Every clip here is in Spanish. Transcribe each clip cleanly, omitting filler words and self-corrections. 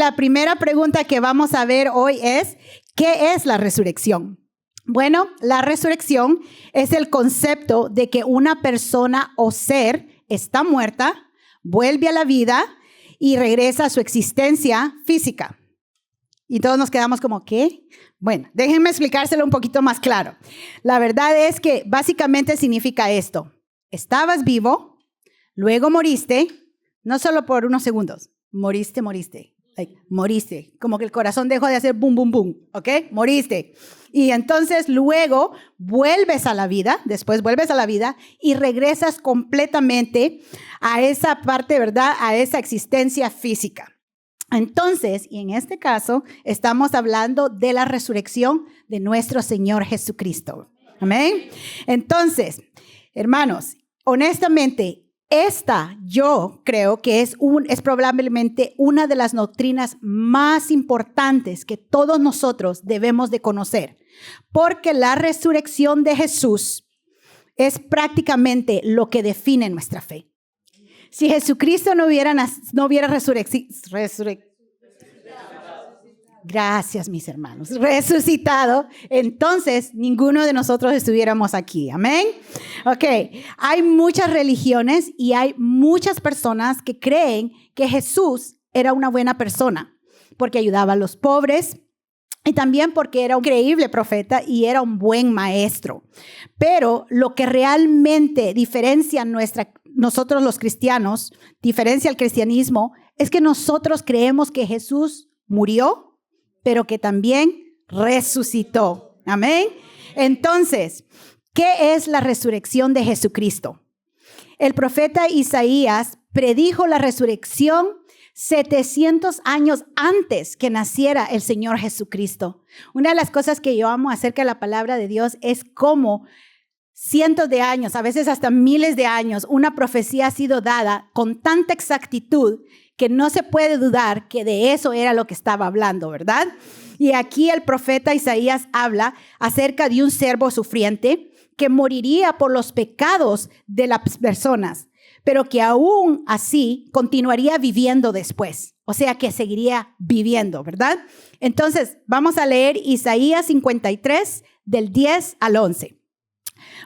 La primera pregunta que vamos a ver hoy es, ¿qué es la resurrección? Bueno, la resurrección es el concepto de que una persona o ser está muerta, vuelve a la vida y regresa a su existencia física. Y todos nos quedamos como, ¿qué? Bueno, déjenme explicárselo un poquito más claro. La verdad es que básicamente significa esto. Estabas vivo, luego moriste, no solo por unos segundos, moriste. Moriste, como que el corazón dejó de hacer boom, boom, boom, ¿ok? Moriste. Y entonces luego vuelves a la vida, después vuelves a la vida y regresas completamente a esa parte, ¿verdad? A esa existencia física. Entonces, y en este caso, estamos hablando de la resurrección de nuestro Señor Jesucristo. Amén. Entonces, hermanos, honestamente, esta yo creo que es probablemente una de las doctrinas más importantes que todos nosotros debemos de conocer, porque la resurrección de Jesús es prácticamente lo que define nuestra fe. Si Jesucristo no hubiera gracias, mis hermanos, resucitado, entonces ninguno de nosotros estuviéramos aquí. Amén. Ok, hay muchas religiones y hay muchas personas que creen que Jesús era una buena persona porque ayudaba a los pobres y también porque era un increíble profeta y era un buen maestro. Pero lo que realmente diferencia nosotros los cristianos, diferencia el cristianismo, es que nosotros creemos que Jesús murió, pero que también resucitó. Amén. Entonces, ¿qué es la resurrección de Jesucristo? El profeta Isaías predijo la resurrección 700 años antes que naciera el Señor Jesucristo. Una de las cosas que yo amo acerca de la palabra de Dios es cómo cientos de años, a veces hasta miles de años, una profecía ha sido dada con tanta exactitud que no se puede dudar que de eso era lo que estaba hablando, ¿verdad? Y aquí el profeta Isaías habla acerca de un siervo sufriente que moriría por los pecados de las personas, pero que aún así continuaría viviendo después. O sea, que seguiría viviendo, ¿verdad? Entonces, vamos a leer Isaías 53, del 10 al 11.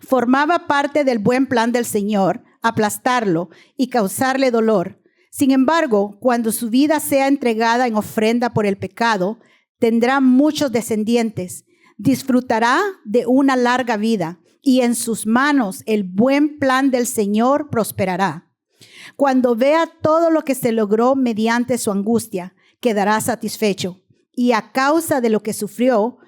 Formaba parte del buen plan del Señor aplastarlo y causarle dolor. Sin embargo, cuando su vida sea entregada en ofrenda por el pecado, tendrá muchos descendientes, disfrutará de una larga vida y en sus manos el buen plan del Señor prosperará. Cuando vea todo lo que se logró mediante su angustia, quedará satisfecho. Y a causa de lo que sufrió,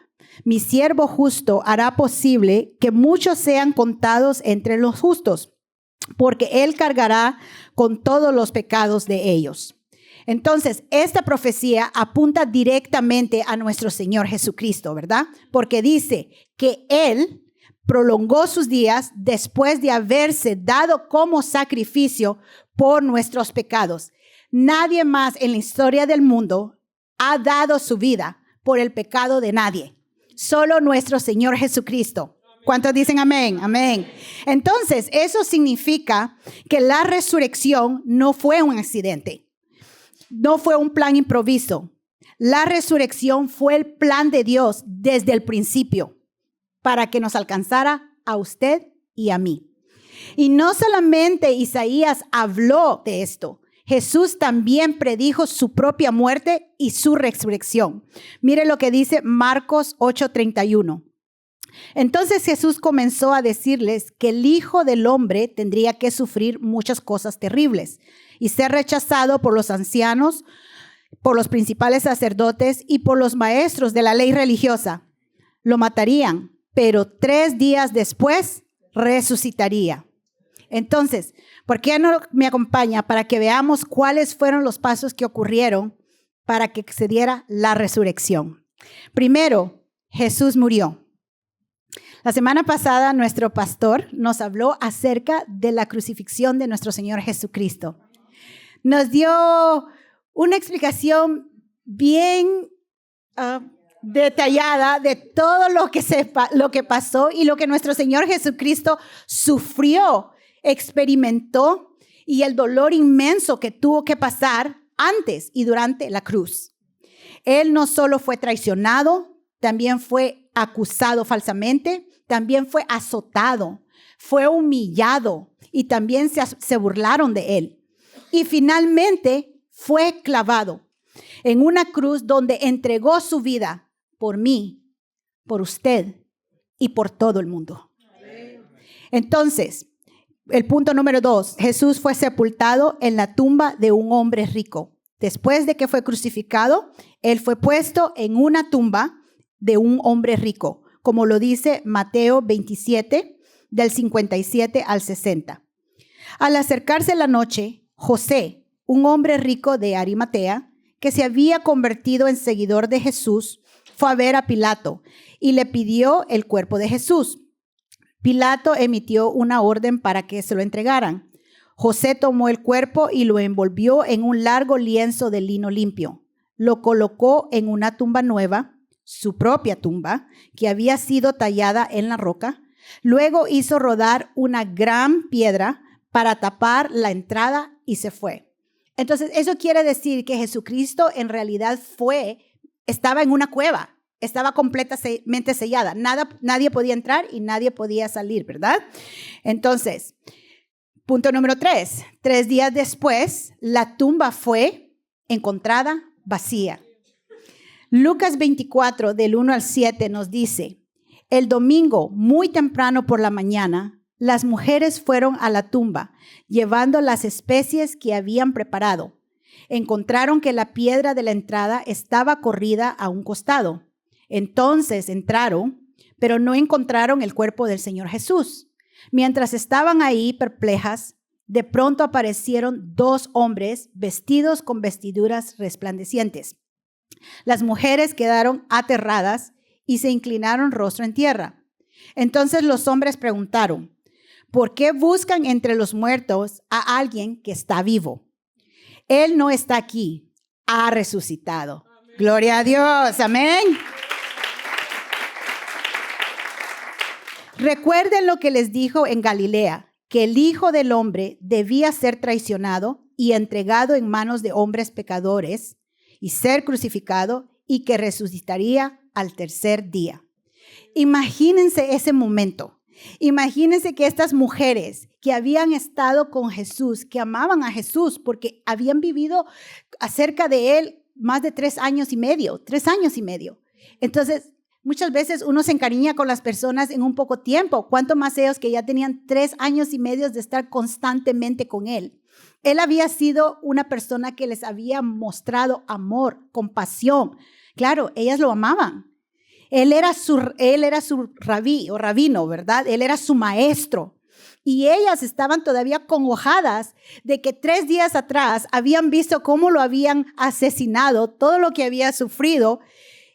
mi siervo justo hará posible que muchos sean contados entre los justos, porque él cargará con todos los pecados de ellos. Entonces, esta profecía apunta directamente a nuestro Señor Jesucristo, ¿verdad? Porque dice que él prolongó sus días después de haberse dado como sacrificio por nuestros pecados. Nadie más en la historia del mundo ha dado su vida por el pecado de nadie. Solo nuestro Señor Jesucristo. ¿Cuántos dicen amén? Amén. Entonces, eso significa que la resurrección no fue un accidente. No fue un plan improviso. La resurrección fue el plan de Dios desde el principio para que nos alcanzara a usted y a mí. Y no solamente Isaías habló de esto, Jesús también predijo su propia muerte y su resurrección. Mire lo que dice Marcos 8:31. Entonces Jesús comenzó a decirles que el Hijo del Hombre tendría que sufrir muchas cosas terribles y ser rechazado por los ancianos, por los principales sacerdotes y por los maestros de la ley religiosa. Lo matarían, pero 3 días después resucitaría. Entonces, ¿por qué no me acompaña para que veamos cuáles fueron los pasos que ocurrieron para que se diera la resurrección? Primero, Jesús murió. La semana pasada nuestro pastor nos habló acerca de la crucifixión de nuestro Señor Jesucristo. Nos dio una explicación bien detallada de todo lo que pasó y lo que nuestro Señor Jesucristo sufrió, experimentó y el dolor inmenso que tuvo que pasar antes y durante la cruz. Él no solo fue traicionado, también fue acusado falsamente, también fue azotado, fue humillado y también se burlaron de él. Y finalmente fue clavado en una cruz donde entregó su vida por mí, por usted y por todo el mundo. Entonces, el punto número 2, Jesús fue sepultado en la tumba de un hombre rico. Después de que fue crucificado, él fue puesto en una tumba de un hombre rico, como lo dice Mateo 27, del 57 al 60. Al acercarse la noche, José, un hombre rico de Arimatea, que se había convertido en seguidor de Jesús, fue a ver a Pilato y le pidió el cuerpo de Jesús. Pilato emitió una orden para que se lo entregaran. José tomó el cuerpo y lo envolvió en un largo lienzo de lino limpio. Lo colocó en una tumba nueva, su propia tumba, que había sido tallada en la roca. Luego hizo rodar una gran piedra para tapar la entrada y se fue. Entonces, eso quiere decir que Jesucristo en realidad estaba en una cueva. Estaba completamente sellada. Nadie podía entrar y nadie podía salir, ¿verdad? Entonces, punto número 3. 3 días después, la tumba fue encontrada vacía. Lucas 24, del 1 al 7, nos dice, el domingo, muy temprano por la mañana, las mujeres fueron a la tumba, llevando las especies que habían preparado. Encontraron que la piedra de la entrada estaba corrida a un costado. Entonces entraron, pero no encontraron el cuerpo del Señor Jesús. Mientras estaban ahí perplejas, de pronto aparecieron 2 hombres vestidos con vestiduras resplandecientes. Las mujeres quedaron aterradas y se inclinaron rostro en tierra. Entonces los hombres preguntaron, ¿por qué buscan entre los muertos a alguien que está vivo? Él no está aquí, ha resucitado. Amén. Gloria a Dios, amén. Recuerden lo que les dijo en Galilea, que el Hijo del Hombre debía ser traicionado y entregado en manos de hombres pecadores y ser crucificado y que resucitaría al tercer día. Imagínense ese momento. Imagínense que estas mujeres que habían estado con Jesús, que amaban a Jesús porque habían vivido acerca de él más de 3 años y medio. Entonces, muchas veces uno se encariña con las personas en un poco tiempo. ¿Cuánto más ellos que ya tenían 3 años y medio de estar constantemente con él? Él había sido una persona que les había mostrado amor, compasión. Claro, ellas lo amaban. Él era su rabí o rabino, ¿verdad? Él era su maestro. Y ellas estaban todavía congojadas de que 3 días atrás habían visto cómo lo habían asesinado, todo lo que había sufrido.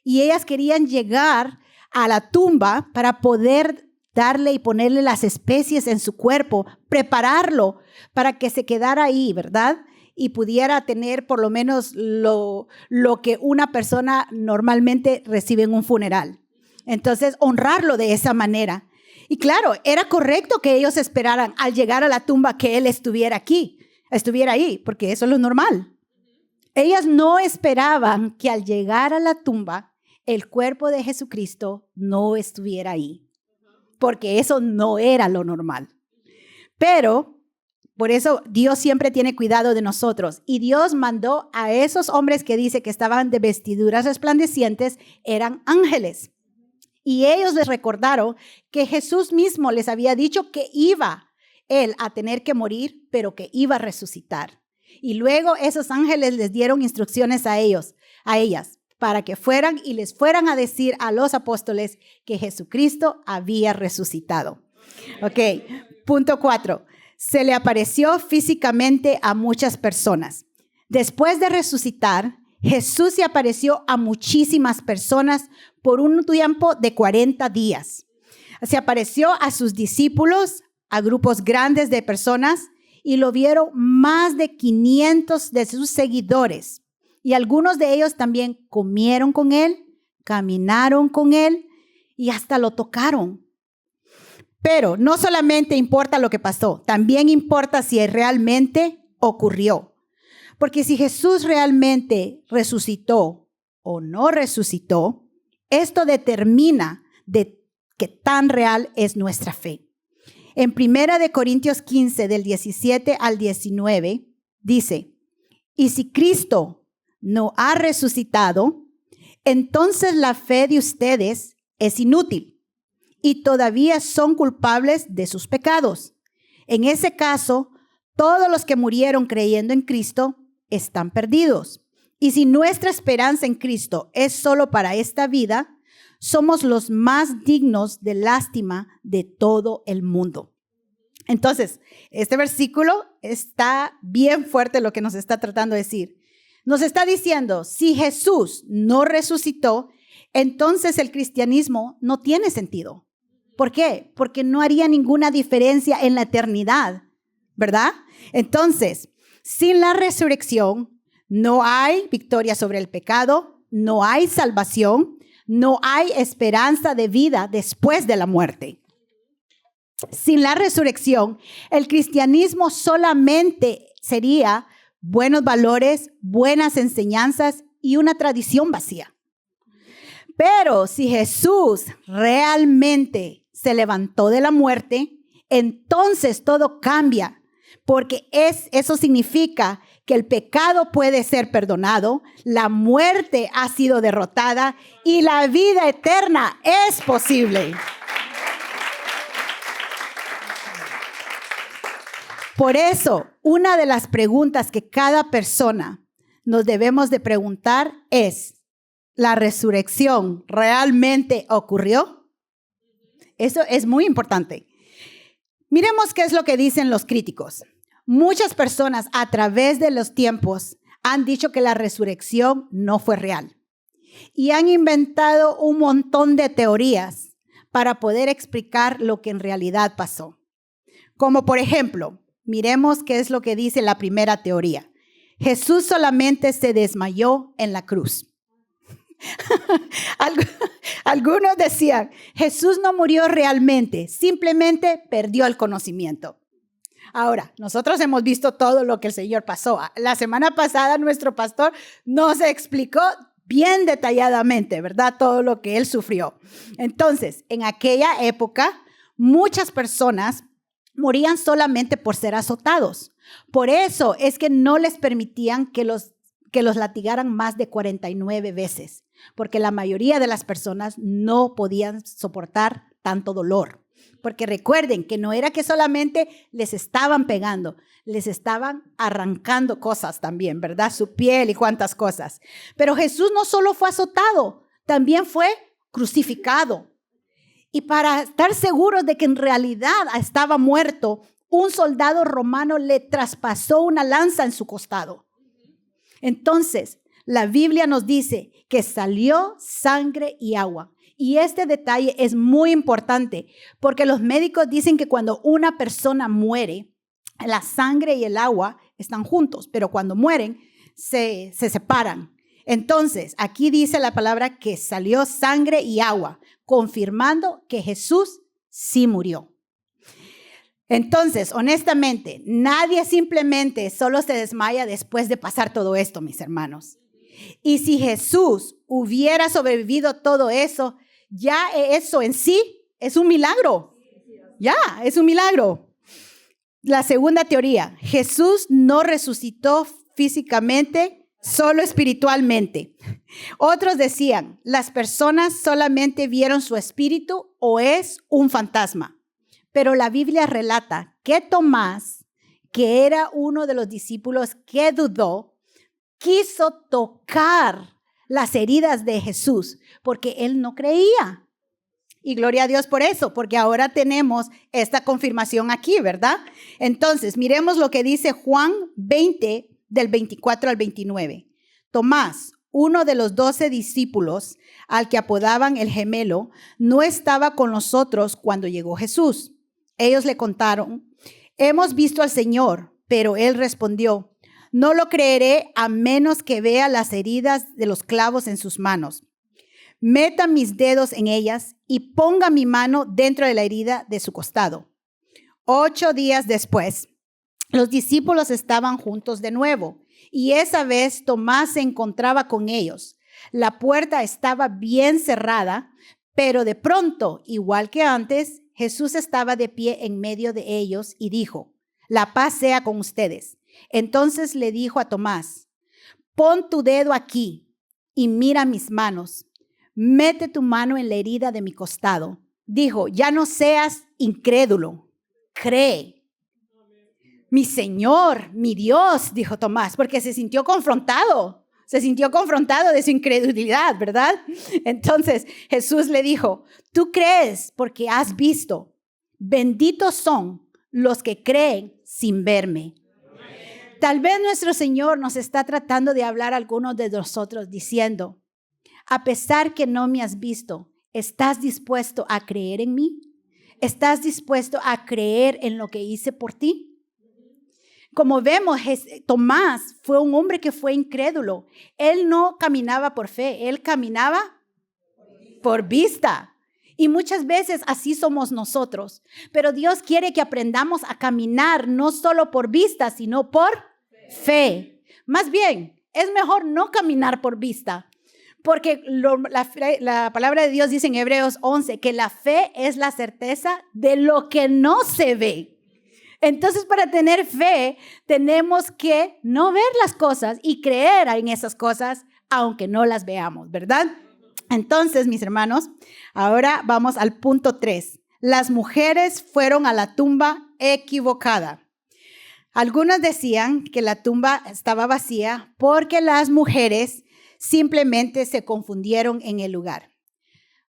Y ellas querían llegar a la tumba para poder darle y ponerle las especies en su cuerpo, prepararlo para que se quedara ahí, ¿verdad? Y pudiera tener por lo menos lo que una persona normalmente recibe en un funeral. Entonces, honrarlo de esa manera. Y claro, era correcto que ellos esperaran al llegar a la tumba que él estuviera ahí, porque eso es lo normal. Ellas no esperaban que al llegar a la tumba, el cuerpo de Jesucristo no estuviera ahí, porque eso no era lo normal. Pero por eso Dios siempre tiene cuidado de nosotros. Y Dios mandó a esos hombres que dice que estaban de vestiduras resplandecientes, eran ángeles. Y ellos les recordaron que Jesús mismo les había dicho que iba él a tener que morir, pero que iba a resucitar. Y luego esos ángeles les dieron instrucciones a ellas, para que fueran y les fueran a decir a los apóstoles que Jesucristo había resucitado. Ok, punto 4. Se le apareció físicamente a muchas personas. Después de resucitar, Jesús se apareció a muchísimas personas por un tiempo de 40 días. Se apareció a sus discípulos, a grupos grandes de personas, y lo vieron más de 500 de sus seguidores. Y algunos de ellos también comieron con él, caminaron con él y hasta lo tocaron. Pero no solamente importa lo que pasó, también importa si realmente ocurrió. Porque si Jesús realmente resucitó o no resucitó, esto determina de qué tan real es nuestra fe. En 1 Corintios 15, del 17 al 19, dice, y si Cristo no ha resucitado, entonces la fe de ustedes es inútil y todavía son culpables de sus pecados. En ese caso, todos los que murieron creyendo en Cristo están perdidos. Y si nuestra esperanza en Cristo es solo para esta vida, somos los más dignos de lástima de todo el mundo. Entonces, este versículo está bien fuerte lo que nos está tratando de decir. Nos está diciendo, si Jesús no resucitó, entonces el cristianismo no tiene sentido. ¿Por qué? Porque no haría ninguna diferencia en la eternidad, ¿verdad? Entonces, sin la resurrección, no hay victoria sobre el pecado, no hay salvación, no hay esperanza de vida después de la muerte. Sin la resurrección, el cristianismo solamente sería buenos valores, buenas enseñanzas y una tradición vacía. Pero si Jesús realmente se levantó de la muerte, entonces todo cambia, porque eso significa que el pecado puede ser perdonado, la muerte ha sido derrotada y la vida eterna es posible. Por eso, una de las preguntas que cada persona nos debemos de preguntar es, ¿la resurrección realmente ocurrió? Eso es muy importante. Miremos qué es lo que dicen los críticos. Muchas personas a través de los tiempos han dicho que la resurrección no fue real y han inventado un montón de teorías para poder explicar lo que en realidad pasó. Como por ejemplo, miremos qué es lo que dice la primera teoría. Jesús solamente se desmayó en la cruz. Algunos decían, Jesús no murió realmente, simplemente perdió el conocimiento. Ahora, nosotros hemos visto todo lo que el Señor pasó. La semana pasada nuestro pastor nos explicó bien detalladamente, ¿verdad? Todo lo que él sufrió. Entonces, en aquella época, muchas personas morían solamente por ser azotados. Por eso es que no les permitían que los latigaran más de 49 veces, porque la mayoría de las personas no podían soportar tanto dolor. Porque recuerden que no era que solamente les estaban pegando, les estaban arrancando cosas también, ¿verdad? Su piel y cuantas cosas. Pero Jesús no solo fue azotado, también fue crucificado. Y para estar seguros de que en realidad estaba muerto, un soldado romano le traspasó una lanza en su costado. Entonces, la Biblia nos dice que salió sangre y agua. Y este detalle es muy importante porque los médicos dicen que cuando una persona muere, la sangre y el agua están juntos, pero cuando mueren se separan. Entonces, aquí dice la palabra que salió sangre y agua, confirmando que Jesús sí murió. Entonces, honestamente, nadie simplemente solo se desmaya después de pasar todo esto, mis hermanos. Y si Jesús hubiera sobrevivido todo eso, ya eso en sí es un milagro. Ya, es un milagro. La segunda teoría, Jesús no resucitó físicamente, solo espiritualmente. Otros decían, las personas solamente vieron su espíritu o es un fantasma. Pero la Biblia relata que Tomás, que era uno de los discípulos que dudó, quiso tocar las heridas de Jesús porque él no creía. Y gloria a Dios por eso, porque ahora tenemos esta confirmación aquí, ¿verdad? Entonces, miremos lo que dice Juan 20, del 24 al 29. Tomás, uno de los 12 discípulos, al que apodaban el gemelo, no estaba con nosotros cuando llegó Jesús. Ellos le contaron, hemos visto al Señor, pero él respondió, no lo creeré a menos que vea las heridas de los clavos en sus manos. Meta mis dedos en ellas y ponga mi mano dentro de la herida de su costado. 8 días después, los discípulos estaban juntos de nuevo y esa vez Tomás se encontraba con ellos. La puerta estaba bien cerrada, pero de pronto, igual que antes, Jesús estaba de pie en medio de ellos y dijo, la paz sea con ustedes. Entonces le dijo a Tomás, pon tu dedo aquí y mira mis manos. Mete tu mano en la herida de mi costado. Dijo, ya no seas incrédulo, cree. Mi Señor, mi Dios, dijo Tomás, porque se sintió confrontado de su incredulidad, ¿verdad? Entonces Jesús le dijo, tú crees porque has visto. Benditos son los que creen sin verme. Tal vez nuestro Señor nos está tratando de hablar a algunos de nosotros diciendo, a pesar que no me has visto, ¿estás dispuesto a creer en mí? ¿Estás dispuesto a creer en lo que hice por ti? Como vemos, Tomás fue un hombre que fue incrédulo. Él no caminaba por fe, él caminaba por vista. Y muchas veces así somos nosotros. Pero Dios quiere que aprendamos a caminar no solo por vista, sino por fe. Más bien, es mejor no caminar por vista. Porque la palabra de Dios dice en Hebreos 11 que la fe es la certeza de lo que no se ve. Entonces, para tener fe, tenemos que no ver las cosas y creer en esas cosas, aunque no las veamos, ¿verdad? Entonces, mis hermanos, ahora vamos al punto 3. Las mujeres fueron a la tumba equivocada. Algunos decían que la tumba estaba vacía porque las mujeres simplemente se confundieron en el lugar.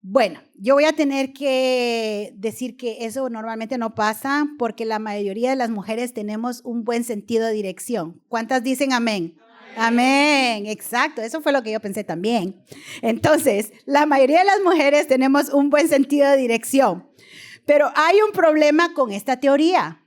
Bueno, yo voy a tener que decir que eso normalmente no pasa porque la mayoría de las mujeres tenemos un buen sentido de dirección. ¿Cuántas dicen amén? Amén, exacto, eso fue lo que yo pensé también. Entonces, la mayoría de las mujeres tenemos un buen sentido de dirección, pero hay un problema con esta teoría.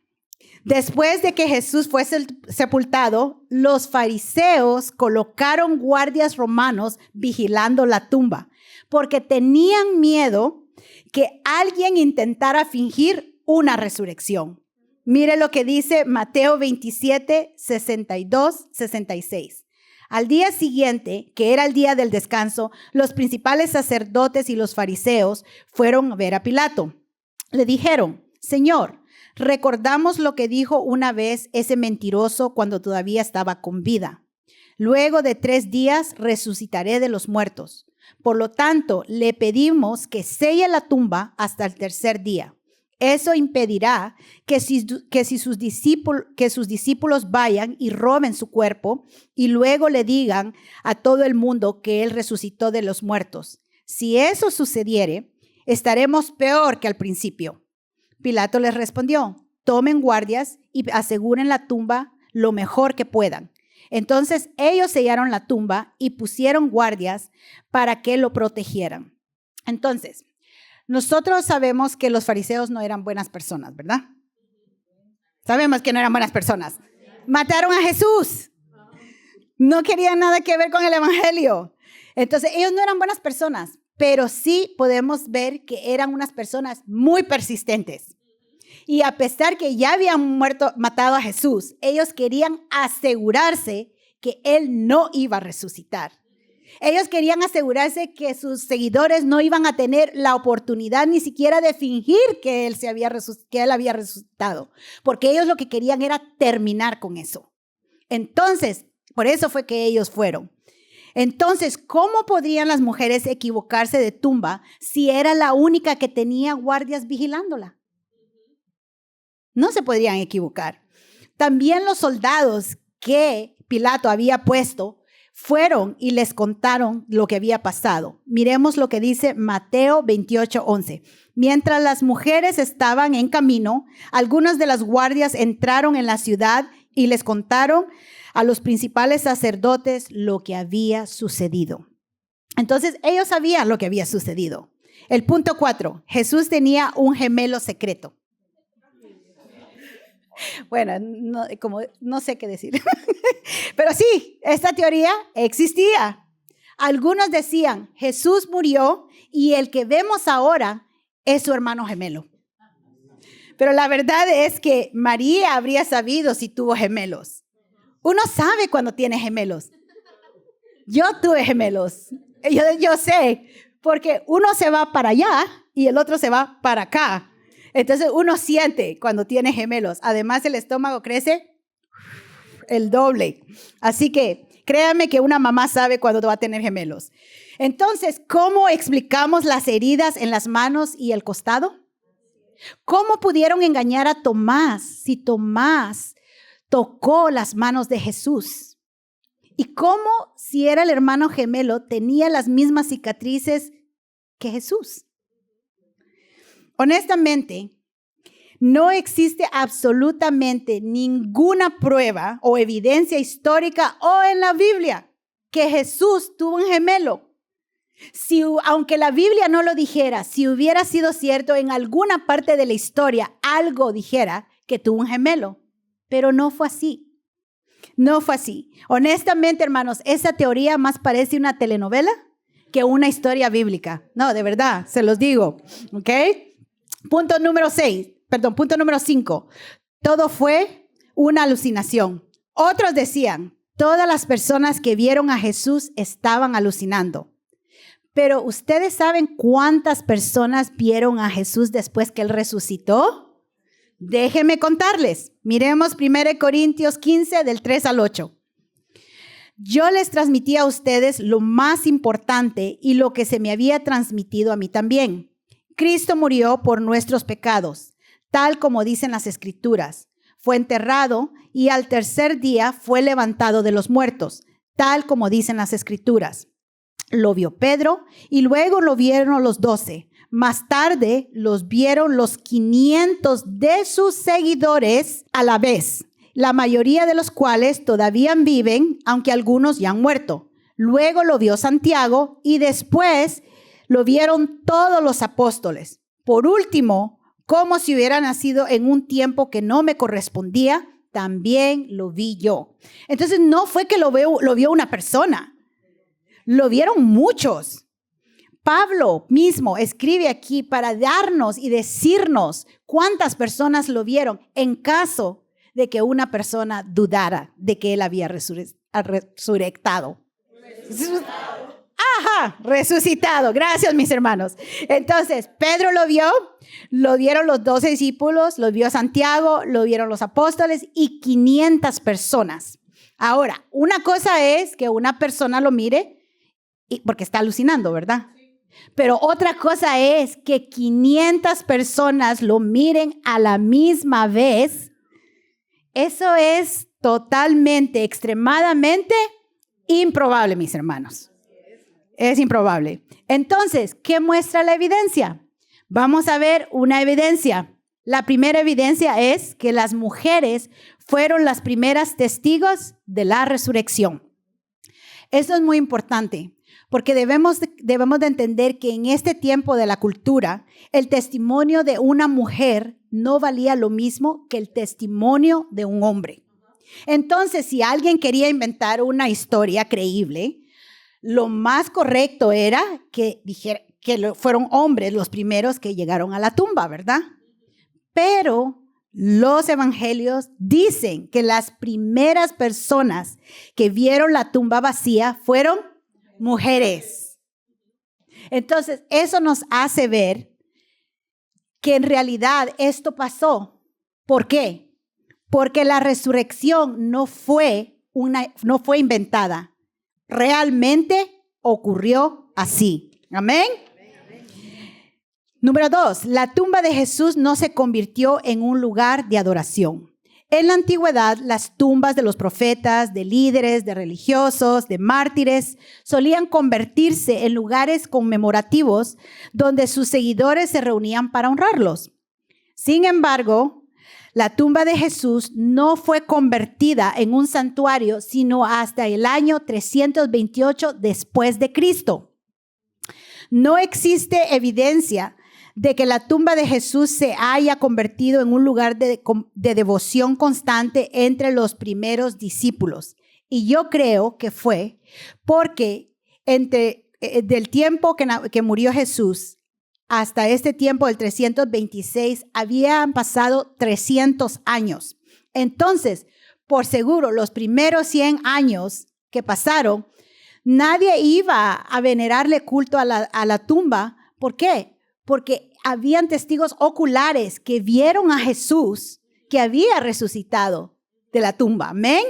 Después de que Jesús fue sepultado, los fariseos colocaron guardias romanos vigilando la tumba, porque tenían miedo que alguien intentara fingir una resurrección. Mire lo que dice Mateo 27, 62, 66. Al día siguiente, que era el día del descanso, los principales sacerdotes y los fariseos fueron a ver a Pilato. Le dijeron, Señor, recordamos lo que dijo una vez ese mentiroso cuando todavía estaba con vida. Luego de 3 días resucitaré de los muertos. Por lo tanto, le pedimos que selle la tumba hasta el 3er día. Eso impedirá que sus discípulos vayan y roben su cuerpo y luego le digan a todo el mundo que él resucitó de los muertos. Si eso sucediere, estaremos peor que al principio. Pilato les respondió, tomen guardias y aseguren la tumba lo mejor que puedan. Entonces ellos sellaron la tumba y pusieron guardias para que lo protegieran. Entonces, nosotros sabemos que los fariseos no eran buenas personas, ¿verdad? Sabemos que no eran buenas personas. Mataron a Jesús. No querían nada que ver con el evangelio. Entonces, ellos no eran buenas personas, pero sí podemos ver que eran unas personas muy persistentes. Y a pesar que ya habían matado a Jesús, ellos querían asegurarse que él no iba a resucitar. Ellos querían asegurarse que sus seguidores no iban a tener la oportunidad ni siquiera de fingir que él había resucitado, porque ellos lo que querían era terminar con eso. Entonces, por eso fue que ellos fueron. Entonces, ¿cómo podrían las mujeres equivocarse de tumba si era la única que tenía guardias vigilándola? No se podrían equivocar. También los soldados que Pilato había puesto fueron y les contaron lo que había pasado. Miremos lo que dice Mateo 28:11. Mientras las mujeres estaban en camino, algunas de las guardias entraron en la ciudad y les contaron a los principales sacerdotes lo que había sucedido. Entonces, ellos sabían lo que había sucedido. El punto 4, Jesús tenía un gemelo secreto. Bueno, no sé qué decir. Pero sí, esta teoría existía. Algunos decían, Jesús murió y el que vemos ahora es su hermano gemelo. Pero la verdad es que María habría sabido si tuvo gemelos. Uno sabe cuando tiene gemelos. Yo tuve gemelos. Yo sé, porque uno se va para allá y el otro se va para acá. Entonces uno siente cuando tiene gemelos. Además el estómago crece el doble. Así que créanme que una mamá sabe cuando va a tener gemelos. Entonces, ¿cómo explicamos las heridas en las manos y el costado? ¿Cómo pudieron engañar a Tomás si Tomás tocó las manos de Jesús? ¿Y cómo, si era el hermano gemelo, tenía las mismas cicatrices que Jesús? Honestamente, no existe absolutamente ninguna prueba o evidencia histórica o en la Biblia que Jesús tuvo un gemelo. Aunque la Biblia no lo dijera, si hubiera sido cierto en alguna parte de la historia, algo dijera que tuvo un gemelo, pero no fue así. No fue así. Honestamente, hermanos, esa teoría más parece una telenovela que una historia bíblica. No, de verdad, se los digo. ¿Ok? Punto número 5. Todo fue una alucinación. Otros decían, todas las personas que vieron a Jesús estaban alucinando. Pero ¿ustedes saben cuántas personas vieron a Jesús después que Él resucitó? Déjenme contarles. Miremos 1 Corintios 15, del 3 al 8. Yo les transmití a ustedes lo más importante y lo que se me había transmitido a mí también. Cristo murió por nuestros pecados, tal como dicen las Escrituras. Fue enterrado y al tercer día fue levantado de los muertos, tal como dicen las Escrituras. Lo vio Pedro y luego lo vieron los 12. Más tarde los vieron los 500 de sus seguidores a la vez, la mayoría de los cuales todavía viven, aunque algunos ya han muerto. Luego lo vio Santiago y después lo vieron todos los apóstoles. Por último, como si hubiera nacido en un tiempo que no me correspondía, también lo vi yo. Entonces no fue que lo vio una persona. Lo vieron muchos. Pablo mismo escribe aquí para darnos y decirnos cuántas personas lo vieron en caso de que una persona dudara de que él había resucitado. Ajá, resucitado. Gracias, mis hermanos. Entonces, Pedro lo vio, lo vieron los 12 discípulos, lo vio Santiago, lo vieron los apóstoles y 500 personas. Ahora, una cosa es que una persona lo mire porque está alucinando, ¿verdad? Pero otra cosa es que 500 personas lo miren a la misma vez. Eso es totalmente, extremadamente improbable, mis hermanos. Es improbable. Entonces, ¿qué muestra la evidencia? Vamos a ver una evidencia. La primera evidencia es que las mujeres fueron las primeras testigos de la resurrección. Eso es muy importante. Porque debemos de entender que en este tiempo de la cultura, el testimonio de una mujer no valía lo mismo que el testimonio de un hombre. Entonces, si alguien quería inventar una historia creíble, lo más correcto era que dijera que fueron hombres los primeros que llegaron a la tumba, ¿verdad? Pero los evangelios dicen que las primeras personas que vieron la tumba vacía fueron mujeres. Entonces, eso nos hace ver que en realidad esto pasó. ¿Por qué? Porque la resurrección no fue inventada. Realmente ocurrió así. Amén. Número 2, la tumba de Jesús no se convirtió en un lugar de adoración. En la antigüedad, las tumbas de los profetas, de líderes, de religiosos, de mártires, solían convertirse en lugares conmemorativos donde sus seguidores se reunían para honrarlos. Sin embargo, la tumba de Jesús no fue convertida en un santuario sino hasta el año 328 después de Cristo. No existe evidencia de que la tumba de Jesús se haya convertido en un lugar de devoción constante entre los primeros discípulos. Y yo creo que fue porque del tiempo que murió Jesús hasta este tiempo del 326 habían pasado 300 años. Entonces, por seguro, los primeros 100 años que pasaron Nadie iba a venerarle culto a la tumba. ¿Por qué? Porque habían testigos oculares que vieron a Jesús que había resucitado de la tumba. Amén.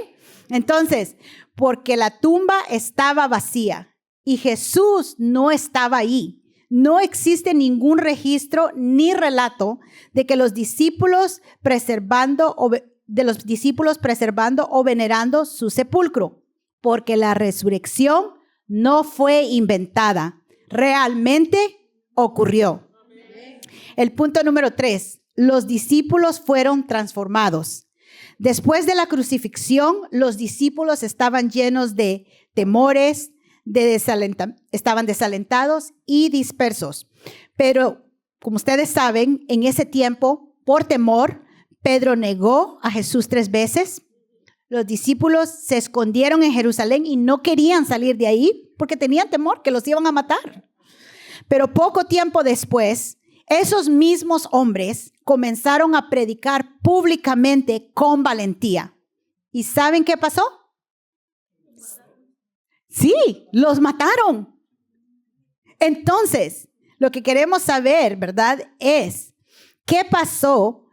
Entonces, porque la tumba estaba vacía y Jesús no estaba ahí. No existe ningún registro ni relato de que los discípulos preservando o venerando su sepulcro, porque la resurrección no fue inventada, realmente ocurrió. El punto número 3, los discípulos fueron transformados. Después de la crucifixión, los discípulos estaban llenos de temores, estaban desalentados y dispersos. Pero, como ustedes saben, en ese tiempo, por temor, Pedro negó a Jesús 3 veces. Los discípulos se escondieron en Jerusalén y no querían salir de ahí porque tenían temor que los iban a matar. Pero poco tiempo después, esos mismos hombres comenzaron a predicar públicamente con valentía. ¿Y saben qué pasó? Sí, los mataron. Entonces, lo que queremos saber, ¿verdad? Es qué pasó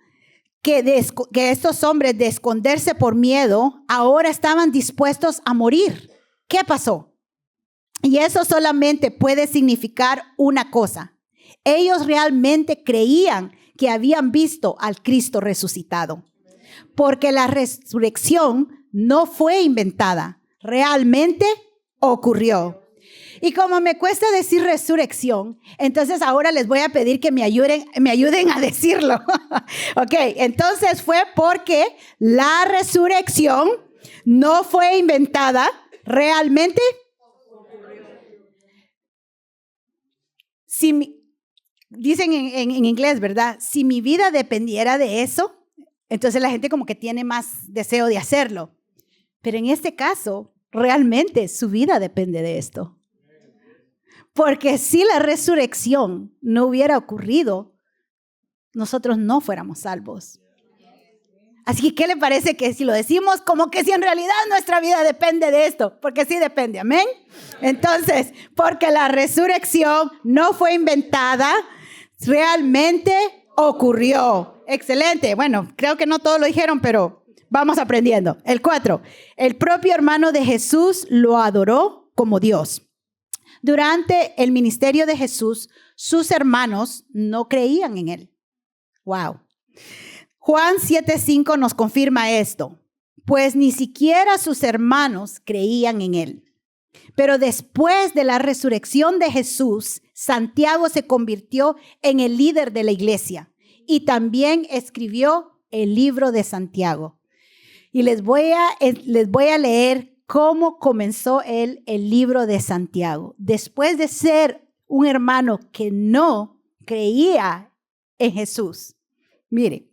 que estos hombres de esconderse por miedo ahora estaban dispuestos a morir. ¿Qué pasó? Y eso solamente puede significar una cosa. Ellos realmente creían que habían visto al Cristo resucitado, porque la resurrección no fue inventada, realmente ocurrió. Y como me cuesta decir resurrección, entonces ahora les voy a pedir que me ayuden a decirlo. Ok, entonces fue porque la resurrección no fue inventada, realmente ocurrió. Dicen en inglés, ¿verdad? Si mi vida dependiera de eso, entonces la gente como que tiene más deseo de hacerlo. Pero en este caso, realmente su vida depende de esto. Porque si la resurrección no hubiera ocurrido, nosotros no fuéramos salvos. Así que, ¿qué le parece que si lo decimos como que si en realidad nuestra vida depende de esto? Porque sí depende, amén. Entonces, porque la resurrección no fue inventada, realmente ocurrió. Excelente. Bueno, creo que no todos lo dijeron, pero vamos aprendiendo. El 4, el propio hermano de Jesús lo adoró como Dios. Durante el ministerio de Jesús, sus hermanos no creían en él. Wow. Juan 7:5 nos confirma esto, pues ni siquiera sus hermanos creían en él. Pero después de la resurrección de Jesús, Santiago se convirtió en el líder de la iglesia y también escribió el libro de Santiago. Y les voy a leer cómo comenzó el libro de Santiago. Después de ser un hermano que no creía en Jesús. Mire,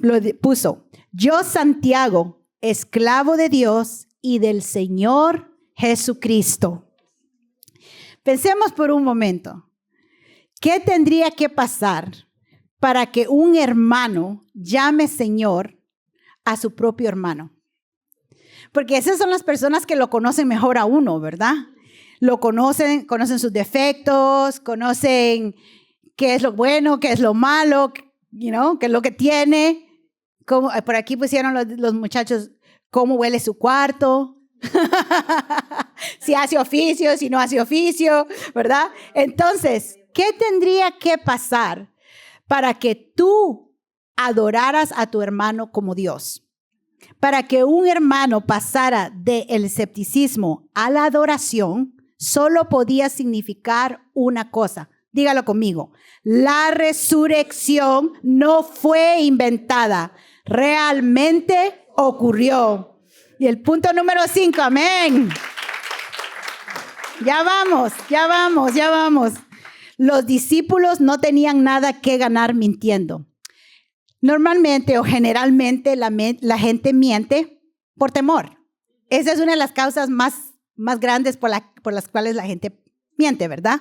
lo puso, yo Santiago, esclavo de Dios y del Señor Jesucristo. Pensemos por un momento, ¿qué tendría que pasar para que un hermano llame Señor a su propio hermano? Porque esas son las personas que lo conocen mejor a uno, ¿verdad? Lo conocen sus defectos, conocen qué es lo bueno, qué es lo malo, qué es lo que tiene. Por aquí pusieron los muchachos cómo huele su cuarto, si hace oficio, si no hace oficio, ¿verdad? Entonces, ¿qué tendría que pasar para que tú adoraras a tu hermano como Dios? Para que un hermano pasara del escepticismo a la adoración, solo podía significar una cosa. Dígalo conmigo. La resurrección no fue inventada, realmente ocurrió. Y el punto número 5, amén. Ya vamos. Los discípulos no tenían nada que ganar mintiendo. Normalmente o generalmente la gente miente por temor. Esa es una de las causas más grandes por las cuales la gente miente, ¿verdad?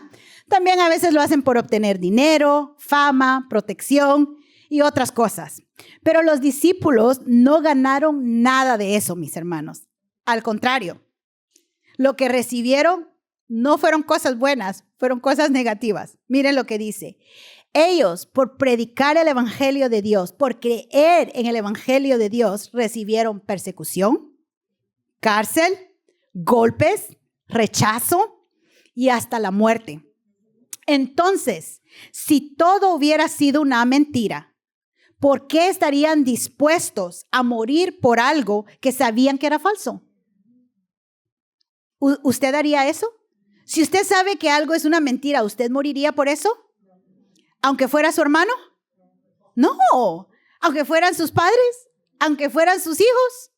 También a veces lo hacen por obtener dinero, fama, protección y otras cosas. Pero los discípulos no ganaron nada de eso, mis hermanos. Al contrario, lo que recibieron no fueron cosas buenas, fueron cosas negativas. Miren lo que dice. Ellos, por predicar el evangelio de Dios, por creer en el evangelio de Dios, recibieron persecución, cárcel, golpes, rechazo y hasta la muerte. Entonces, si todo hubiera sido una mentira, ¿por qué estarían dispuestos a morir por algo que sabían que era falso? ¿Usted haría eso? Si usted sabe que algo es una mentira, ¿usted moriría por eso? ¿Aunque fuera su hermano? No. ¿Aunque fueran sus padres? ¿Aunque fueran sus hijos?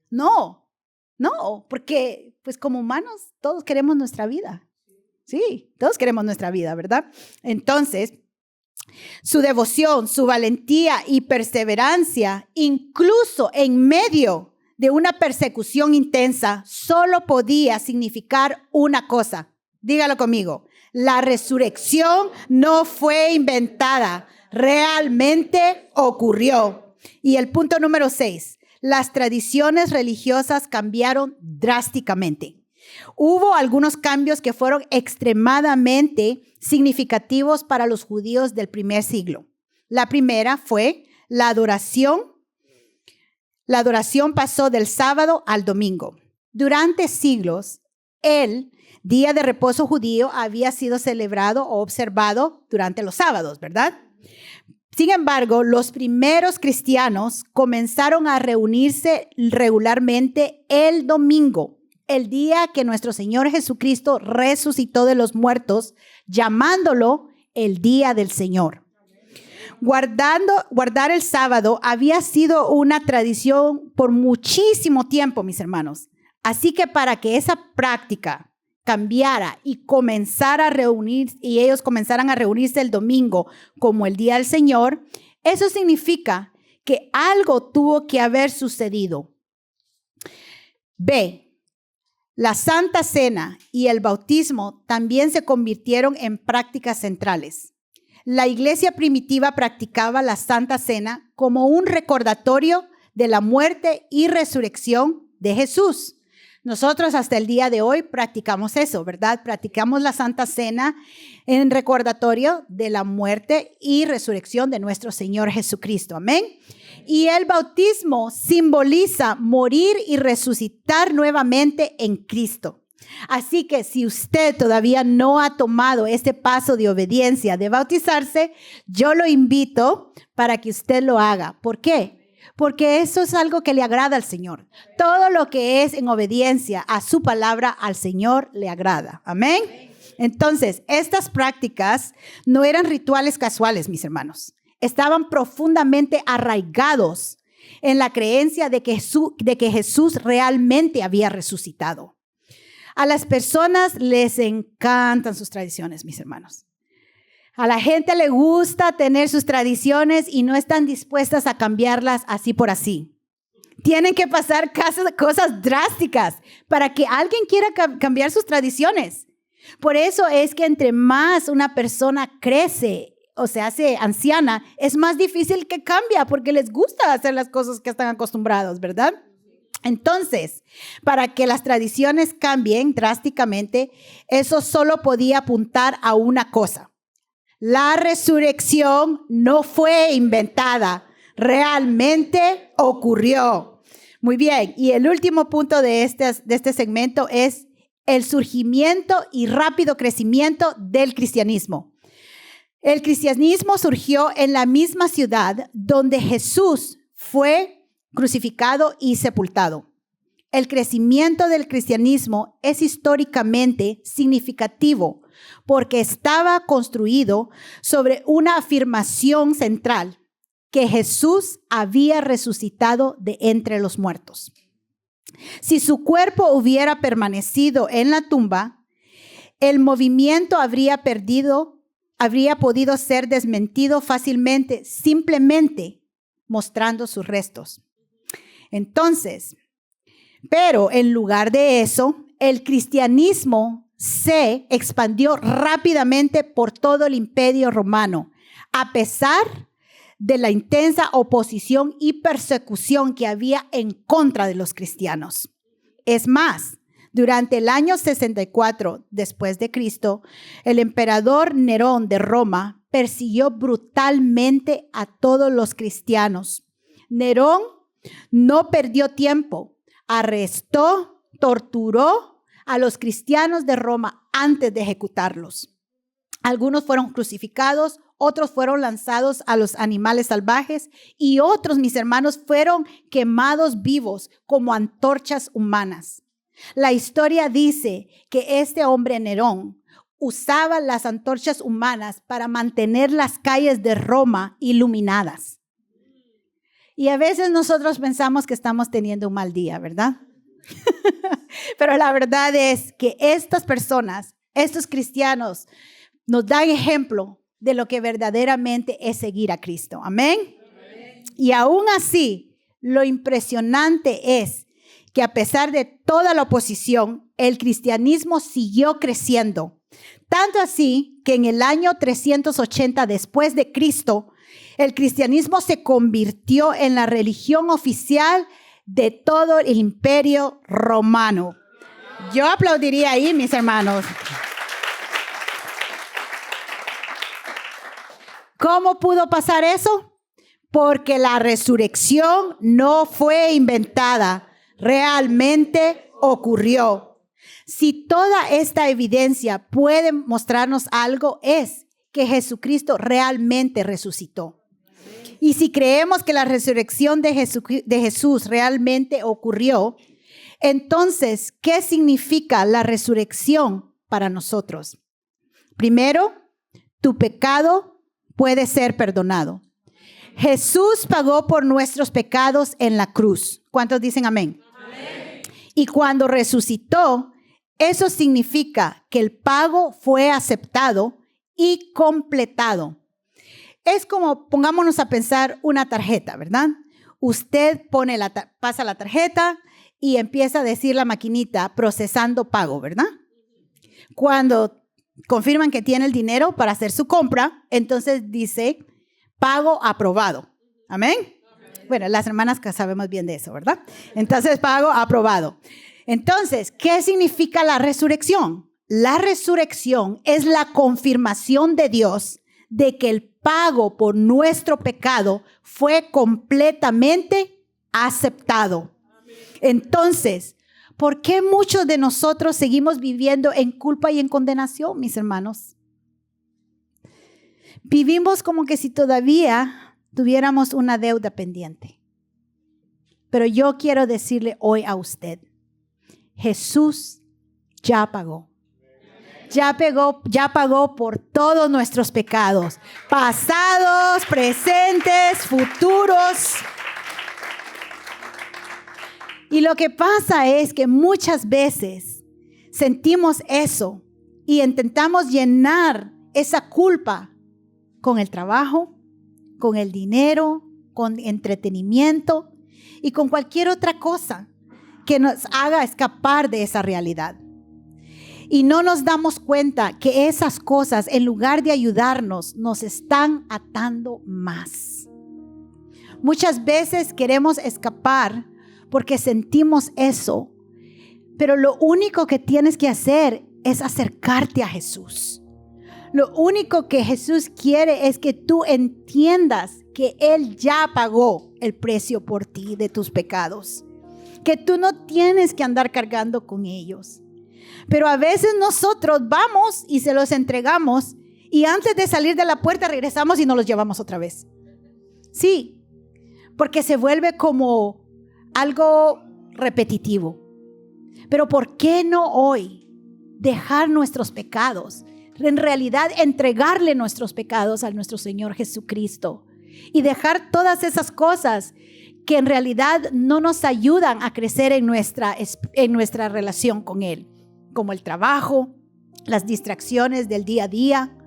No. No, porque pues como humanos todos queremos nuestra vida. Sí, todos queremos nuestra vida, ¿verdad? Entonces, su devoción, su valentía y perseverancia, incluso en medio de una persecución intensa, solo podía significar una cosa. Dígalo conmigo. La resurrección no fue inventada, realmente ocurrió. Y el punto número 6, las tradiciones religiosas cambiaron drásticamente. Hubo algunos cambios que fueron extremadamente significativos para los judíos del primer siglo. La primera fue la adoración. La adoración pasó del sábado al domingo. Durante siglos, el día de reposo judío había sido celebrado o observado durante los sábados, ¿verdad? Sin embargo, los primeros cristianos comenzaron a reunirse regularmente el domingo, el día que nuestro Señor Jesucristo resucitó de los muertos, llamándolo el día del Señor. Guardar el sábado había sido una tradición por muchísimo tiempo, mis hermanos. Así que para que esa práctica cambiara y ellos comenzaran a reunirse el domingo como el día del Señor, eso significa que algo tuvo que haber sucedido. B. La Santa Cena y el bautismo también se convirtieron en prácticas centrales. La iglesia primitiva practicaba la Santa Cena como un recordatorio de la muerte y resurrección de Jesús. Nosotros hasta el día de hoy practicamos eso, ¿verdad? Practicamos la Santa Cena en recordatorio de la muerte y resurrección de nuestro Señor Jesucristo. Amén. Y el bautismo simboliza morir y resucitar nuevamente en Cristo. Así que si usted todavía no ha tomado este paso de obediencia de bautizarse, yo lo invito para que usted lo haga. ¿Por qué? Porque eso es algo que le agrada al Señor. Todo lo que es en obediencia a su palabra, al Señor le agrada. Amén. Entonces, estas prácticas no eran rituales casuales, mis hermanos. Estaban profundamente arraigados en la creencia de que Jesús realmente había resucitado. A las personas les encantan sus tradiciones, mis hermanos. A la gente le gusta tener sus tradiciones y no están dispuestas a cambiarlas así por así. Tienen que pasar cosas drásticas para que alguien quiera cambiar sus tradiciones. Por eso es que entre más una persona crece o se hace anciana, es más difícil que cambie porque les gusta hacer las cosas que están acostumbrados, ¿verdad? Entonces, para que las tradiciones cambien drásticamente, eso solo podía apuntar a una cosa. La resurrección no fue inventada, realmente ocurrió. Muy bien, y el último punto de este segmento es el surgimiento y rápido crecimiento del cristianismo. El cristianismo surgió en la misma ciudad donde Jesús fue crucificado y sepultado. El crecimiento del cristianismo es históricamente significativo porque estaba construido sobre una afirmación central, que Jesús había resucitado de entre los muertos. Si su cuerpo hubiera permanecido en la tumba, el movimiento habría podido ser desmentido fácilmente, simplemente mostrando sus restos. Entonces, pero en lugar de eso, el cristianismo se expandió rápidamente por todo el imperio romano, a pesar de la intensa oposición y persecución que había en contra de los cristianos. Es más, Durante el año 64 después de Cristo, el emperador Nerón de Roma persiguió brutalmente a todos los cristianos. Nerón no perdió tiempo, arrestó, torturó a los cristianos de Roma antes de ejecutarlos. Algunos fueron crucificados, otros fueron lanzados a los animales salvajes y otros, mis hermanos, fueron quemados vivos como antorchas humanas. La historia dice que este hombre Nerón usaba las antorchas humanas para mantener las calles de Roma iluminadas. Y a veces nosotros pensamos que estamos teniendo un mal día, ¿verdad? Pero la verdad es que estas personas, estos cristianos, nos dan ejemplo de lo que verdaderamente es seguir a Cristo. Amén. Y aún así, lo impresionante es que a pesar de toda la oposición, el cristianismo siguió creciendo. Tanto así que en el año 380 después de Cristo, el cristianismo se convirtió en la religión oficial de todo el imperio romano. Yo aplaudiría ahí, mis hermanos. ¿Cómo pudo pasar eso? Porque la resurrección no fue inventada, realmente ocurrió. Si toda esta evidencia puede mostrarnos algo, es que Jesucristo realmente resucitó. Y si creemos que la resurrección de Jesús realmente ocurrió, entonces, ¿qué significa la resurrección para nosotros? Primero, tu pecado puede ser perdonado. Jesús pagó por nuestros pecados en la cruz. ¿Cuántos dicen amén? Amén. Y cuando resucitó, eso significa que el pago fue aceptado y completado. Es como, pongámonos a pensar una tarjeta, ¿verdad? Usted pasa la tarjeta y empieza a decir la maquinita procesando pago, ¿verdad? Cuando confirman que tiene el dinero para hacer su compra, entonces dice pago aprobado. ¿Amén? Bueno, las hermanas que sabemos bien de eso, ¿verdad? Entonces, pago aprobado. Entonces, ¿qué significa la resurrección? La resurrección es la confirmación de Dios de que el pago por nuestro pecado fue completamente aceptado. Entonces, ¿por qué muchos de nosotros seguimos viviendo en culpa y en condenación, mis hermanos? Vivimos como que si todavía tuviéramos una deuda pendiente. Pero yo quiero decirle hoy a usted, Jesús ya pagó. Ya pagó por todos nuestros pecados, pasados, presentes, futuros. Y lo que pasa es que muchas veces sentimos eso y intentamos llenar esa culpa con el trabajo, con el dinero, con entretenimiento y con cualquier otra cosa que nos haga escapar de esa realidad. Y no nos damos cuenta que esas cosas, en lugar de ayudarnos, nos están atando más. Muchas veces queremos escapar porque sentimos eso, pero lo único que tienes que hacer es acercarte a Jesús. Lo único que Jesús quiere es que tú entiendas que Él ya pagó el precio por ti de tus pecados, que tú no tienes que andar cargando con ellos. Pero a veces nosotros vamos y se los entregamos y antes de salir de la puerta regresamos y nos los llevamos otra vez. Sí, porque se vuelve como algo repetitivo. Pero ¿por qué no hoy dejar nuestros pecados? En realidad entregarle nuestros pecados a nuestro Señor Jesucristo y dejar todas esas cosas que en realidad no nos ayudan a crecer en nuestra relación con Él, como el trabajo, las distracciones del día a día.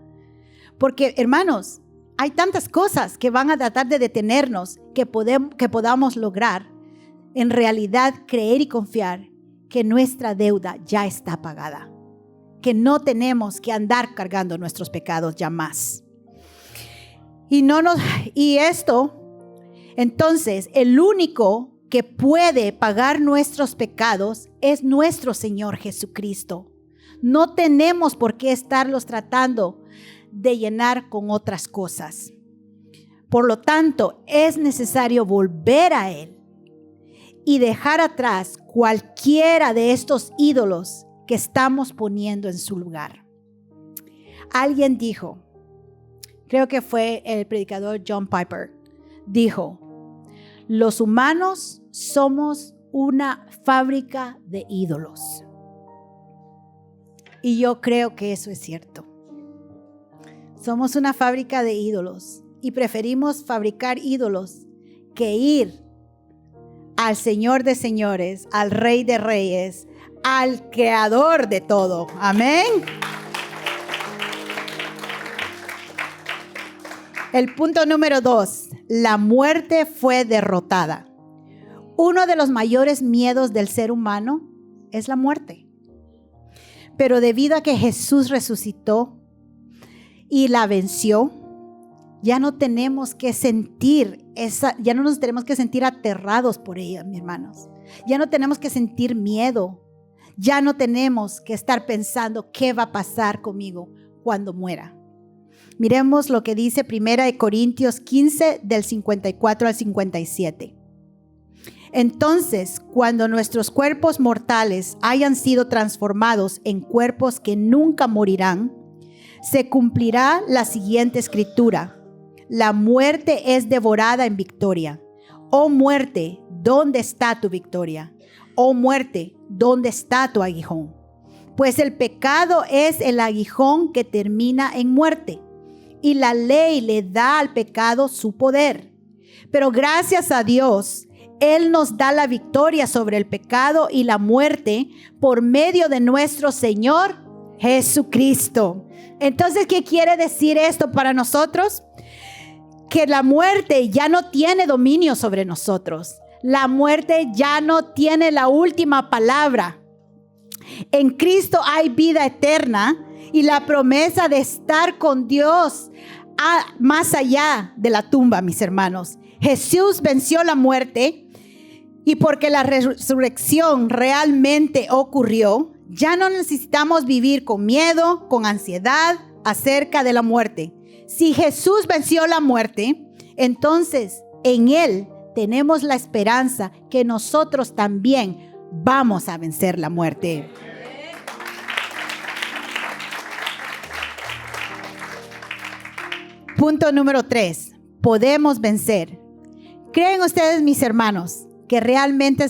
Porque, hermanos, hay tantas cosas que van a tratar de detenernos que podamos lograr en realidad creer y confiar que nuestra deuda ya está pagada, que no tenemos que andar cargando nuestros pecados ya más. Y esto, entonces, el único que puede pagar nuestros pecados es nuestro Señor Jesucristo. No tenemos por qué estarlos tratando de llenar con otras cosas. Por lo tanto, es necesario volver a Él y dejar atrás cualquiera de estos ídolos que estamos poniendo en su lugar. Alguien dijo, creo que fue el predicador John Piper, dijo: los humanos somos una fábrica de ídolos. Y yo creo que eso es cierto. Somos una fábrica de ídolos y preferimos fabricar ídolos que ir al Señor de señores, al Rey de reyes, al Creador de todo. Amén. El punto número 2, la muerte fue derrotada. Uno de los mayores miedos del ser humano es la muerte. Pero debido a que Jesús resucitó y la venció, ya no tenemos que sentir ya no nos tenemos que sentir aterrados por ella, mis hermanos. Ya no tenemos que sentir miedo. Ya no tenemos que estar pensando qué va a pasar conmigo cuando muera. Miremos lo que dice 1 Corintios 15 del 54 al 57. Entonces, cuando nuestros cuerpos mortales hayan sido transformados en cuerpos que nunca morirán, se cumplirá la siguiente escritura: la muerte es devorada en victoria. Oh muerte, ¿dónde está tu victoria? Oh muerte, ¿dónde está tu aguijón? Pues el pecado es el aguijón que termina en muerte, y la ley le da al pecado su poder. Pero gracias a Dios, Él nos da la victoria sobre el pecado y la muerte por medio de nuestro Señor Jesucristo. Entonces, ¿qué quiere decir esto para nosotros? Que la muerte ya no tiene dominio sobre nosotros. La muerte ya no tiene la última palabra. En Cristo hay vida eterna y la promesa de estar con Dios más allá de la tumba, mis hermanos. Jesús venció la muerte, y porque la resurrección realmente ocurrió, ya no necesitamos vivir con miedo, con ansiedad acerca de la muerte. Si Jesús venció la muerte, entonces en Él tenemos la esperanza que nosotros también vamos a vencer la muerte. Punto número 3. Podemos vencer. ¿Creen ustedes, mis hermanos, que realmente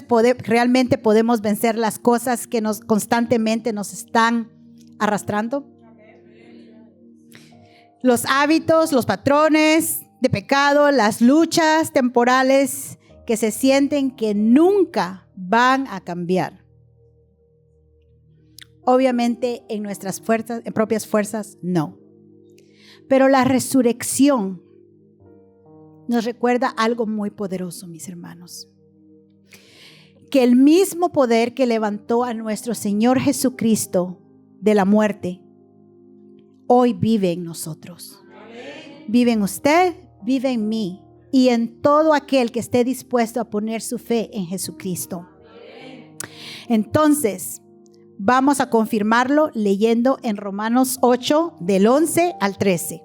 podemos vencer las cosas que constantemente nos están arrastrando? Los hábitos, los patrones de pecado, las luchas temporales que se sienten que nunca van a cambiar. Obviamente en nuestras fuerzas, en propias fuerzas, no. Pero la resurrección nos recuerda algo muy poderoso, mis hermanos. Que el mismo poder que levantó a nuestro Señor Jesucristo de la muerte, hoy vive en nosotros. Vive en usted, vive en mí y en todo aquel que esté dispuesto a poner su fe en Jesucristo. Entonces, vamos a confirmarlo leyendo en Romanos 8, del 11 al 13.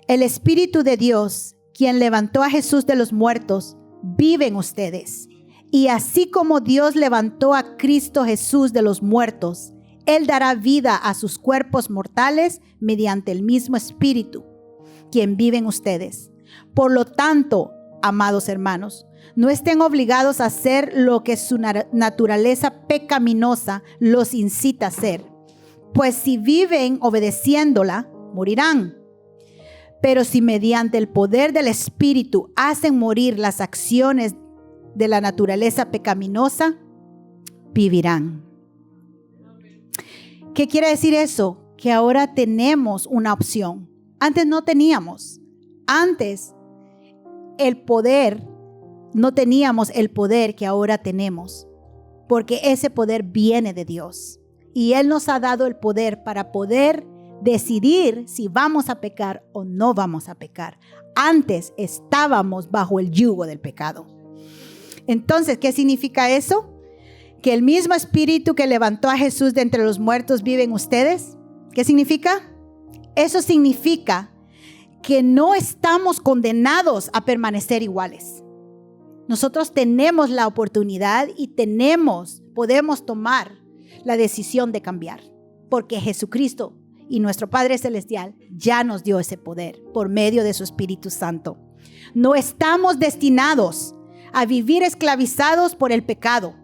El Espíritu de Dios, quien levantó a Jesús de los muertos, vive en ustedes. Y así como Dios levantó a Cristo Jesús de los muertos, Él dará vida a sus cuerpos mortales mediante el mismo Espíritu, quien vive en ustedes. Por lo tanto, amados hermanos, no estén obligados a hacer lo que su naturaleza pecaminosa los incita a hacer, pues si viven obedeciéndola, morirán. Pero si mediante el poder del Espíritu hacen morir las acciones de la naturaleza pecaminosa, vivirán. ¿Qué quiere decir eso? Que ahora tenemos una opción. Antes no teníamos. Antes no teníamos el poder que ahora tenemos, porque ese poder viene de Dios. Y Él nos ha dado el poder para poder decidir si vamos a pecar o no vamos a pecar. Antes estábamos bajo el yugo del pecado. Entonces, ¿qué significa eso? Que el mismo espíritu que levantó a Jesús de entre los muertos vive en ustedes. ¿Qué significa? Eso significa que no estamos condenados a permanecer iguales. Nosotros tenemos la oportunidad y podemos tomar la decisión de cambiar, porque Jesucristo y nuestro Padre Celestial ya nos dio ese poder por medio de su Espíritu Santo. No estamos destinados a vivir esclavizados por el pecado.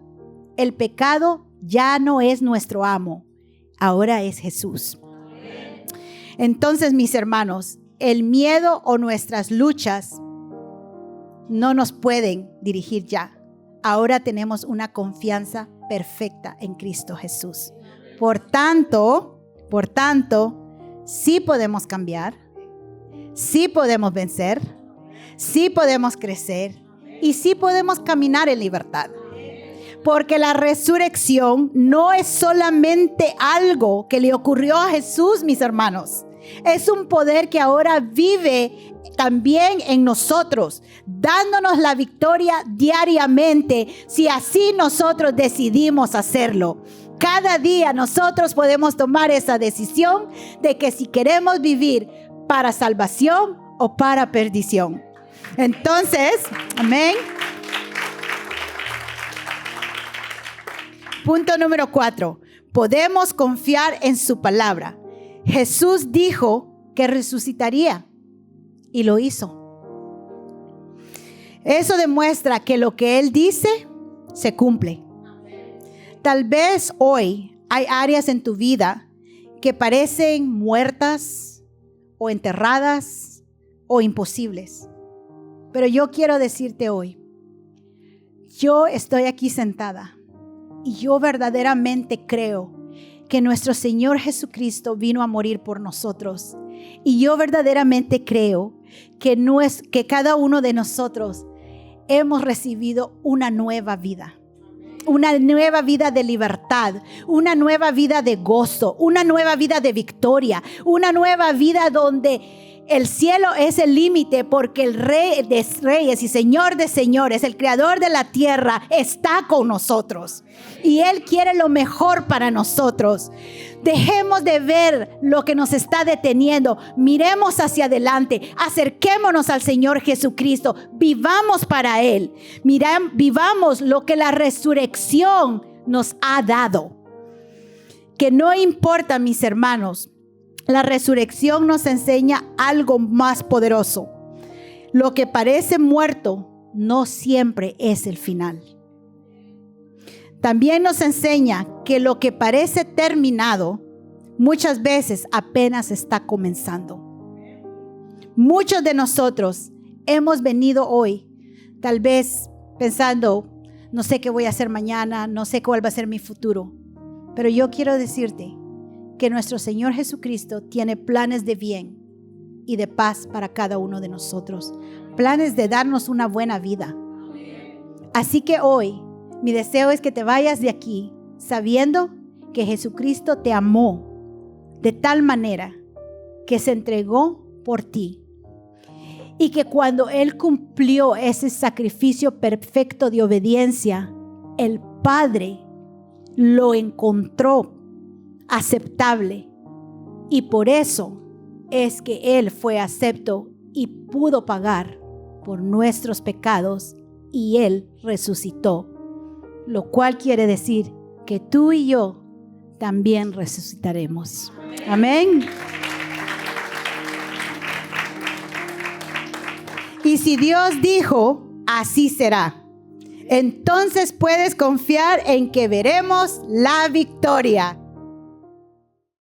El pecado ya no es nuestro amo, ahora es Jesús. Entonces, mis hermanos, el miedo o nuestras luchas no nos pueden dirigir ya. Ahora tenemos una confianza perfecta en Cristo Jesús. Por tanto, sí podemos cambiar, sí podemos vencer, sí podemos crecer y sí podemos caminar en libertad. Porque la resurrección no es solamente algo que le ocurrió a Jesús, mis hermanos. Es un poder que ahora vive también en nosotros, dándonos la victoria diariamente, si así nosotros decidimos hacerlo. Cada día nosotros podemos tomar esa decisión de que si queremos vivir para salvación o para perdición. Entonces, amén. Punto número 4. Podemos confiar en su palabra. Jesús dijo que resucitaría y lo hizo. Eso demuestra que lo que Él dice se cumple. Tal vez hoy hay áreas en tu vida que parecen muertas o enterradas o imposibles. Pero yo quiero decirte hoy, yo estoy aquí sentada. Y yo verdaderamente creo que nuestro Señor Jesucristo vino a morir por nosotros. Y yo verdaderamente creo que cada uno de nosotros hemos recibido una nueva vida. Una nueva vida de libertad, una nueva vida de gozo, una nueva vida de victoria, una nueva vida donde el cielo es el límite, porque el Rey de Reyes y Señor de Señores, el Creador de la tierra, está con nosotros. Y Él quiere lo mejor para nosotros. Dejemos de ver lo que nos está deteniendo. Miremos hacia adelante. Acerquémonos al Señor Jesucristo. Vivamos para Él. Vivamos lo que la resurrección nos ha dado. Que no importa, mis hermanos. La resurrección nos enseña algo más poderoso. Lo que parece muerto no siempre es el final. También nos enseña que lo que parece terminado muchas veces apenas está comenzando. Muchos de nosotros hemos venido hoy tal vez pensando, no sé qué voy a hacer mañana, no sé cuál va a ser mi futuro. Pero yo quiero decirte que nuestro Señor Jesucristo tiene planes de bien y de paz para cada uno de nosotros. Planes de darnos una buena vida. Así que hoy, mi deseo es que te vayas de aquí sabiendo que Jesucristo te amó de tal manera que se entregó por ti. Y que cuando Él cumplió ese sacrificio perfecto de obediencia, el Padre lo encontró aceptable, y por eso es que Él fue acepto y pudo pagar por nuestros pecados, y Él resucitó, lo cual quiere decir que tú y yo también resucitaremos. Amén. Y si Dios dijo, así será. Entonces puedes confiar en que veremos la victoria.